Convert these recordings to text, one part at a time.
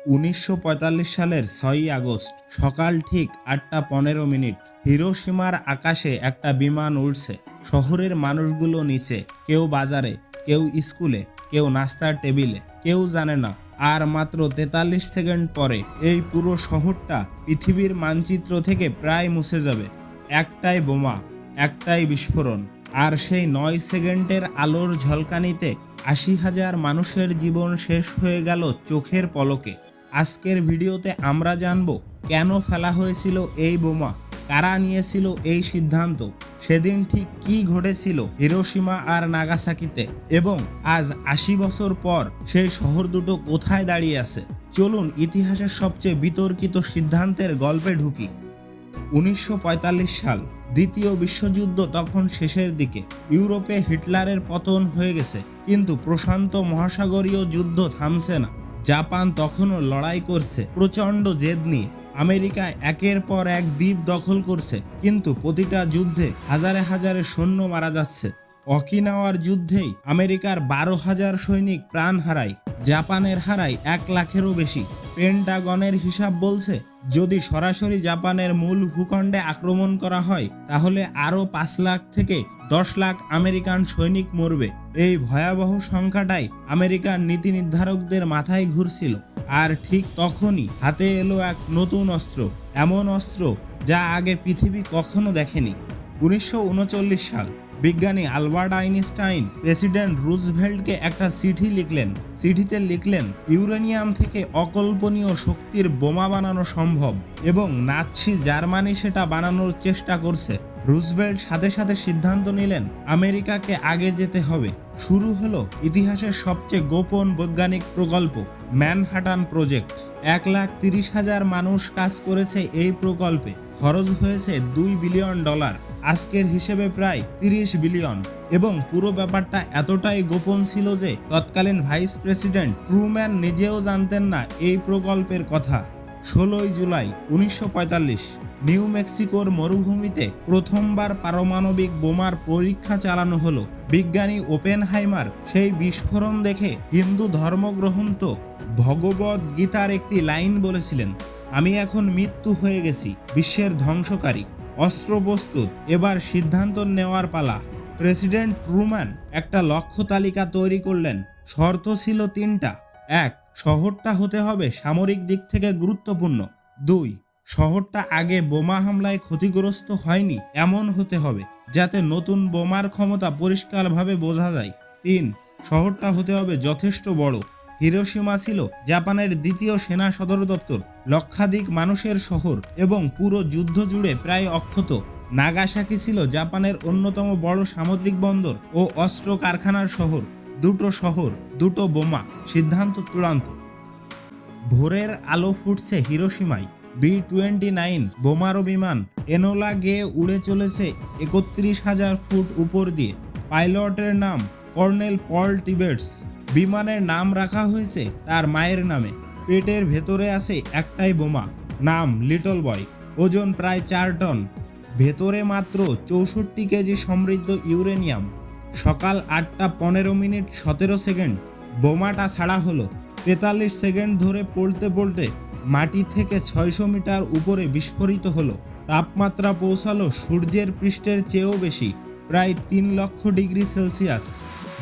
১৯৪৫ সালের ৬ই আগস্ট সকাল ঠিক ৮টা ১৫ মিনিট হিরোশিমার আকাশে একটা বিমান উড়ছে। শহরের মানুষগুলো নিচে, কেউ বাজারে, কেউ স্কুলে, কেউ নাস্তার টেবিলে, কেউ জানে না। আর মাত্র ৪৩ সেকেন্ড পরে এই পুরো শহরটা পৃথিবীর মানচিত্র থেকে প্রায় মুছে যাবে। একটাই বোমা, একটাই বিস্ফোরণ, আর সেই ৯ সেকেন্ডের আলোর ঝলকানিতে ৮০,০০০ মানুষের জীবন শেষ হয়ে গেল চোখের পলকে। আজকের ভিডিওতে আমরা জানব কেন ফেলা হয়েছিল এই বোমা, কারা নিয়েছিল এই সিদ্ধান্ত, সেদিন ঠিক কী ঘটেছিল হিরোশিমা আর নাগাসাকিতে, এবং আজ ৮০ বছর পর সেই শহর দুটো কোথায় দাঁড়িয়ে আছে। চলুন ইতিহাসের সবচেয়ে বিতর্কিত সিদ্ধান্তের গল্পে ঢুকি। ১৯৪৫ সাল, দ্বিতীয় বিশ্বযুদ্ধ তখন শেষের দিকে। ইউরোপে হিটলারের পতন হয়ে গেছে, কিন্তু প্রশান্ত মহাসাগরীয় যুদ্ধ থামছে না। জাপান তখনও লড়াই করছে প্রচণ্ড জেদ নিয়ে। আমেরিকা একের পর এক দ্বীপ দখল করছে, কিন্তু প্রতিটা যুদ্ধে হাজারে হাজারে সৈন্য মারা যাচ্ছে। অকিনাওয়ার যুদ্ধেই আমেরিকার ১২,০০০ সৈনিক প্রাণ হারায়, জাপানের হারায় ১,০০,০০০-এরও বেশি। পেন্টাগনের হিসাব বলছে, যদি সরাসরি জাপানের মূল ভূখণ্ডে আক্রমণ করা হয় তাহলে আরও ৫ লাখ থেকে ১০ লাখ আমেরিকান সৈনিক মরবে। এই ভয়াবহ সংখ্যাটাই আমেরিকার নীতি নির্ধারকদের মাথায় ঘুরছিল। আর ঠিক তখনই হাতে এলো এক নতুন অস্ত্র, এমন অস্ত্র যা আগে পৃথিবী কখনো দেখেনি। ১৯৩৯ সাল, বিজ্ঞানী আলবার্ট আইনস্টাইন প্রেসিডেন্ট রুজভেল্টকে একটা চিঠি লিখলেন। চিঠিতে লিখলেন ইউরেনিয়াম থেকে অকল্পনীয় শক্তির বোমা বানানো সম্ভব, এবং নাৎসি জার্মানি সেটা বানানোর চেষ্টা করছে। রুজভেল্ট সাথে সাথে সিদ্ধান্ত নিলেন আমেরিকাকে আগে যেতে হবে। শুরু হলো ইতিহাসের সবচেয়ে গোপন বৈজ্ঞানিক প্রকল্প, ম্যানহাটান প্রজেক্ট। ১,৩০,০০০ মানুষ কাজ করেছে এই প্রকল্পে। খরচ হয়েছে $2 বিলিয়ন, আজকের হিসেবে প্রায় ৩০ বিলিয়ন। এবং পুরো ব্যাপারটা এতটাই গোপন ছিল যে তৎকালীন ভাইস প্রেসিডেন্ট ট্রুম্যান নিজেও জানতেন না এই প্রকল্পের কথা। ১৬ই জুলাই ১৯৪৫, নিউ মেক্সিকোর মরুভূমিতে প্রথমবার পারমাণবিক বোমার পরীক্ষা চালানো হলো। বিজ্ঞানী ওপেনহাইমার সেই বিস্ফোরণ দেখে হিন্দু ধর্মগ্রন্থ ভগবদ গীতার একটি লাইন বলেছিলেন, আমি এখন মৃত্যু হয়ে গেছি, বিশ্বের ধ্বংসকারী। অস্ত্র প্রস্তুত, এবার সিদ্ধান্ত নেওয়ার পালা। প্রেসিডেন্ট ট্রুম্যান একটা লক্ষ্য তালিকা তৈরি করলেন। শর্ত ছিল ৩টা। ১. শহরটা হতে হবে সামরিক দিক থেকে গুরুত্বপূর্ণ। ২. শহরটা আগে বোমা হামলায় ক্ষতিগ্রস্ত হয়নি এমন হতে হবে, যাতে নতুন বোমার ক্ষমতা পরিষ্কারভাবে বোঝা যায়। ৩. শহরটা হতে হবে যথেষ্ট বড়। হিরোশিমা ছিল জাপানের দ্বিতীয় সেনা সদর দপ্তর, লক্ষাধিক মানুষের শহর, এবং পুরো যুদ্ধ জুড়ে প্রায় অক্ষত। নাগাসাকি ছিল জাপানের অন্যতম বড় সামুদ্রিক বন্দর ও অস্ত্র কারখানার শহর। দুটো শহর, দুটো বোমা, সিদ্ধান্ত চূড়ান্ত। ভোরের আলো ফুটছে হিরোশিমায়। B-29 বোমারু বিমান এনোলা গেয়ে উড়ে চলেছে ৩১,০০০ ফুট উপর দিয়ে। পাইলটের নাম কর্নেল পল টিবেটস। বিমানের নাম রাখা হয়েছে তার মায়ের নামে। পেটের ভেতরে আছে একটাই বোমা, নাম লিটল বয়। ওজন প্রায় ৪ টন। ভেতরে মাত্র ৬৪ কেজি সমৃদ্ধ ইউরেনিয়াম। সকাল ৮টা ১৫ মিনিট ১৭ সেকেন্ড বোমাটা ছাড়া হলো। ৪৩ সেকেন্ড ধরে পড়তে পড়তে মাটি থেকে ৬০০ মিটার উপরে বিস্ফোরিত হলো। তাপমাত্রা পৌঁছালো সূর্যের পৃষ্ঠের চেয়েও বেশি, প্রায় ৩,০০,০০০ ডিগ্রি সেলসিয়াস।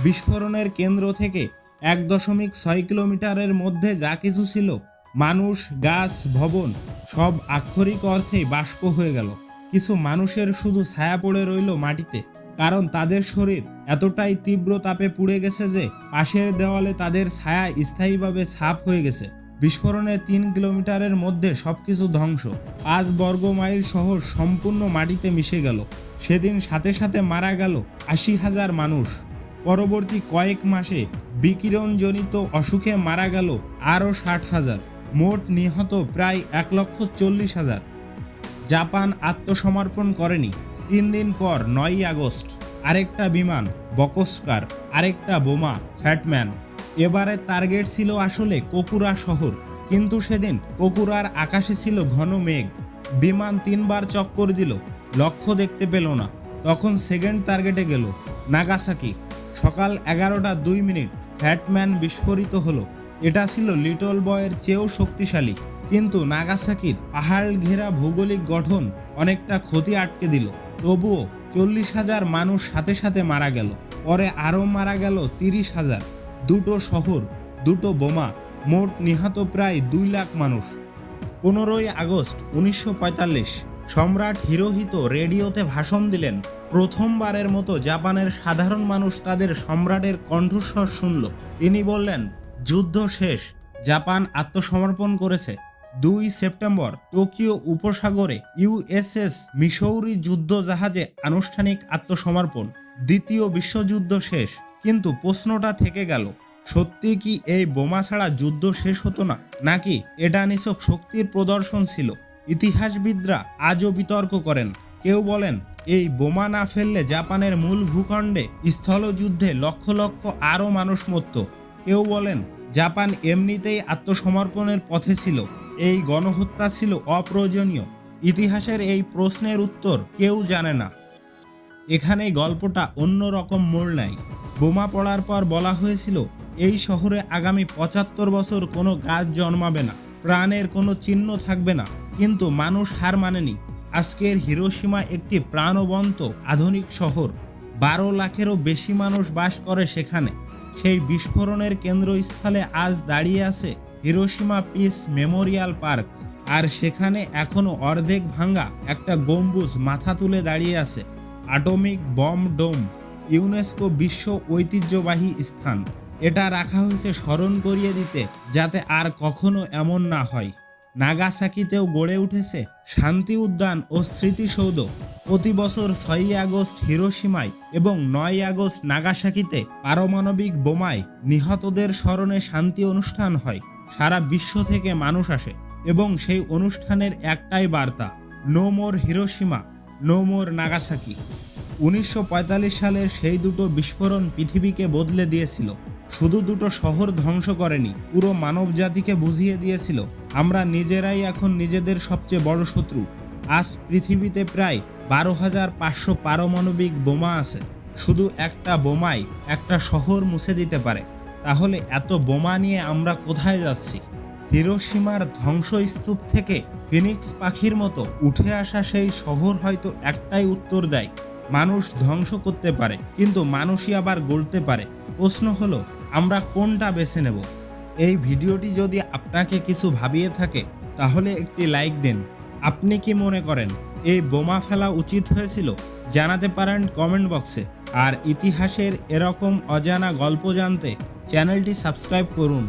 বিস্ফোরণের কেন্দ্র থেকে ১.৬ কিলোমিটারের মধ্যে যা কিছু ছিল, মানুষ, গাছ, ভবন, সব আক্ষরিক অর্থেই বাষ্প হয়ে গেল। কিছু মানুষের শুধু ছায়া পড়ে রইল মাটিতে, কারণ তাদের শরীর এতটাই তীব্র তাপে পুড়ে গেছে যে পাশের দেওয়ালে তাদের ছায়া স্থায়ীভাবে ছাপ হয়ে গেছে। বিস্ফোরণের ৩ কিলোমিটারের মধ্যে সবকিছু ধ্বংস। ৫ বর্গ মাইল শহর সম্পূর্ণ মাটিতে মিশে গেল। সেদিন সাথে সাথে মারা গেল ৮০,০০০ মানুষ। পরবর্তী কয়েক মাসে বিকিরণজনিত অসুখে মারা গেল আরও ৬০,০০০। মোট নিহত প্রায় ১,৪০,০০০। জাপান আত্মসমর্পণ করেনি। ৩ দিন পর ৯ই আগস্ট আরেকটা বিমান বকস্কার, আরেকটা বোমা ফ্যাটম্যান। এবারে টার্গেট ছিল আসলে কোকুরা শহর, কিন্তু সেদিন কোকুরার আকাশে ছিল ঘন মেঘ। বিমান ৩ বার চক্কর দিল, লক্ষ্য দেখতে পেল না। তখন সেকেন্ড টার্গেটে গেল, নাগাসাকি। সকাল ১১টা ২ মিনিট ফ্যাটম্যান বিস্ফোরিত হলো। এটা ছিল লিটল বয়ের চেয়েও শক্তিশালী, কিন্তু নাগাসাকির পাহাড় ঘেরা ভৌগোলিক গঠন অনেকটা ক্ষতি আটকে দিল। তবুও 40,000 মানুষ সাথে সাথে মারা গেল, পরে আরও মারা গেল 30,000। দুটো শহর, দুটো বোমা, মোট নিহত প্রায় 2 লাখ মানুষ। 15ই আগস্ট 1945 সম্রাট হিরোহিতো রেডিওতে ভাষণ দিলেন। প্রথমবারের মতো জাপানের সাধারণ মানুষ তাদের সম্রাটের কণ্ঠস্বর শুনল। তিনি বললেন, যুদ্ধ শেষ, জাপান আত্মসমর্পণ করেছে। 2 সেপ্টেম্বর টোকিও উপসাগরে ইউএসএস মিসৌরি যুদ্ধ জাহাজে আনুষ্ঠানিক আত্মসমর্পণ। দ্বিতীয় বিশ্বযুদ্ধ শেষ, কিন্তু প্রশ্নটা থেকে গেল, সত্যি কি এই বোমা ছাড়া যুদ্ধ শেষ হতো না, নাকি এটা নিছক শক্তির প্রদর্শন ছিল? ইতিহাসবিদরা আজও বিতর্ক করেন। কেউ বলেন এই বোমা না ফেললে জাপানের মূল ভূখণ্ডে স্থলযুদ্ধে লক্ষ লক্ষ আরও মানুষ মরত। কেউ বলেন জাপান এমনিতেই আত্মসমর্পণের পথে ছিল, এই গণহত্যা ছিল অপ্রয়োজনীয়। ইতিহাসের এই প্রশ্নের উত্তর কেউ জানে না। এখানেই গল্পটা অন্য রকম মোড় নেয়। বোমা পড়ার পর বলা হয়েছিল এই শহরে আগামী 75 বছর কোনো গাছ জন্মাবে না, প্রাণের কোনো চিহ্ন থাকবে না। কিন্তু মানুষ হার মানেনি। আজকের হিরোশিমা একটি প্রাণবন্ত আধুনিক শহর। 12 লাখেরও বেশি মানুষ বাস করে সেখানে। সেই বিস্ফোরণের কেন্দ্রস্থলে আজ দাঁড়িয়ে আছে হিরোশিমা পিস মেমোরিয়াল পার্ক, আর সেখানে এখনো অর্ধেক ভাঙা একটা গম্বুজ মাথা তুলে দাঁড়িয়ে আছে। অ্যাটমিক বম ডোম, ইউনেস্কো বিশ্ব ঐতিহ্যবাহী স্থান। এটা রাখা হয়েছে স্মরণ করিয়ে দিতে, যাতে আর কখনো এমন না হয়। নাগাসাকিতেও গড়ে উঠেছে শান্তি উদ্যান ও স্মৃতিসৌধ। প্রতি বছর 6ই আগস্ট হিরোশিমায় এবং 9ই আগস্ট নাগাসাকিতে পারমাণবিক বোমায় নিহতদের স্মরণে শান্তি অনুষ্ঠান হয়। সারা বিশ্ব থেকে মানুষ আসে এবং সেই অনুষ্ঠানের একটাই বার্তা, no more Hiroshima, no more Nagasaki. 1945 সালের সেই দুটো বিস্ফোরণ পৃথিবীকে বদলে দিয়েছিল। শুধু দুটো শহর ধ্বংস করেনি, পুরো মানবজাতিকে বুঝিয়ে দিয়েছিল আমরা নিজেরাই এখন নিজেদের সবচেয়ে বড় শত্রু। আজ পৃথিবীতে প্রায় 12,500 পারমাণবিক বোমা আছে। শুধু একটা বোমাই একটা শহর মুছে দিতে পারে। তাহলে এত বোমা নিয়ে আমরা কোথায় যাচ্ছি? হিরোশিমার ধ্বংসস্তূপ থেকে ফিনিক্স পাখির মতো উঠে আসা সেই শহর হয়তো একটাই উত্তর দেয়, মানুষ ধ্বংস করতে পারে, কিন্তু মানুষই আবার গড়তে পারে। প্রশ্ন হলো আমরা কোনটা বেছে নেব? এই ভিডিওটি যদি আপনাকে কিছু ভাবিয়ে থাকে তাহলে একটি লাইক দিন। আপনি কি মনে করেন এই বোমা ফেলা উচিত হয়েছিল? জানাতে পারেন কমেন্ট বক্সে। আর ইতিহাসের এরকম অজানা গল্প জানতে চ্যানেলটি সাবস্ক্রাইব করুন।